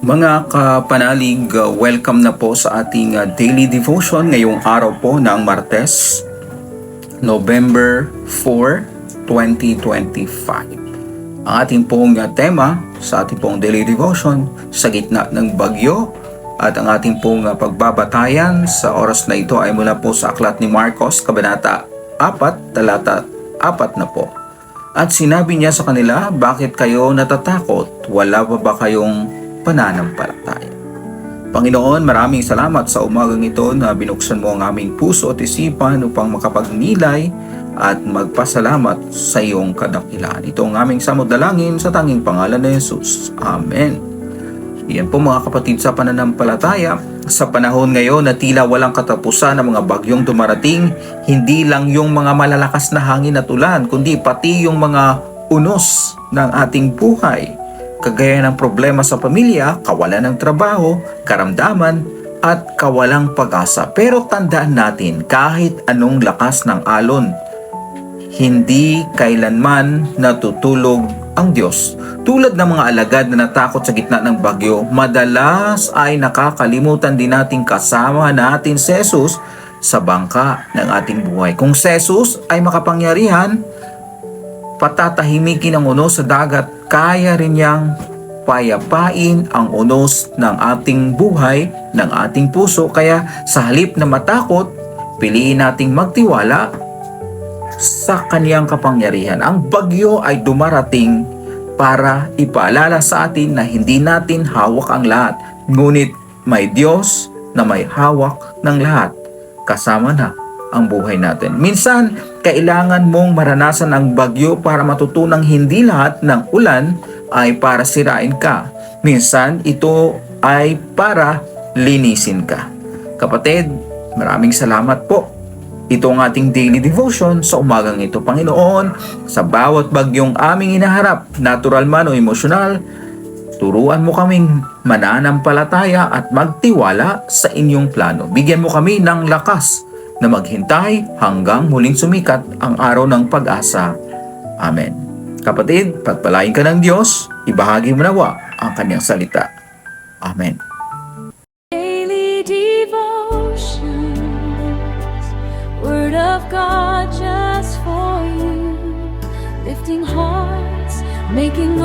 Mga kapanalig, welcome na po sa ating daily devotion ngayong araw po ng Martes, November 4, 2025. Ang ating pong tema sa ating pong daily devotion sa gitna ng bagyo at ang ating pong pagbabatayan sa oras na ito ay mula po sa aklat ni Marcos, Kabanata 4, talata 4 na po. At sinabi niya sa kanila, bakit kayo natatakot? Wala pa ba kayong pananampalataya? Panginoon, maraming salamat sa umagang ito na binuksan mo ang aming puso at isipan upang makapagnilay at magpasalamat sa iyong kadakilaan. Ito ang aming samudalangin sa tanging pangalan ni Jesus. Amen. Yan po mga kapatid sa pananampalataya. Sa panahon ngayon na tila walang katapusan ng mga bagyong dumarating, hindi lang yung mga malalakas na hangin at ulan, kundi pati yung mga unos ng ating buhay. Kagaya ng problema sa pamilya, kawalan ng trabaho, karamdaman, at kawalang pag-asa. Pero tandaan natin, kahit anong lakas ng alon, hindi kailanman natutulog ang Diyos. Tulad ng mga alagad na natakot sa gitna ng bagyo, madalas ay nakakalimutan din natin kasama natin si Jesus sa bangka ng ating buhay. Kung si Jesus ay makapangyarihan, patatahimikin ang unos sa dagat, kaya rin niyang payapain ang unos ng ating buhay, ng ating puso. Kaya sa halip na matakot, piliin nating magtiwala sa kaniyang kapangyarihan. Ang bagyo ay dumarating para ipaalala sa atin na hindi natin hawak ang lahat. Ngunit may Diyos na may hawak ng lahat. Kasama na ang buhay natin. Minsan, kailangan mong maranasan ang bagyo para matutunang hindi lahat ng ulan ay para sirain ka. Minsan, ito ay para linisin ka. Kapatid, maraming salamat po. Ito ang ating daily devotion sa umagang ito. Panginoon, sa bawat bagyong aming inaharap, natural man o emosyonal, turuan mo kaming mananampalataya at magtiwala sa inyong plano. Bigyan mo kami ng lakas na maghintay hanggang muling sumikat ang araw ng pag-asa. Amen. Kapatid, pagpalain ka ng Diyos, ibahagi mo nawa ang kanyang salita. Amen. Daily devotions, Word of God just for you, lifting hearts, making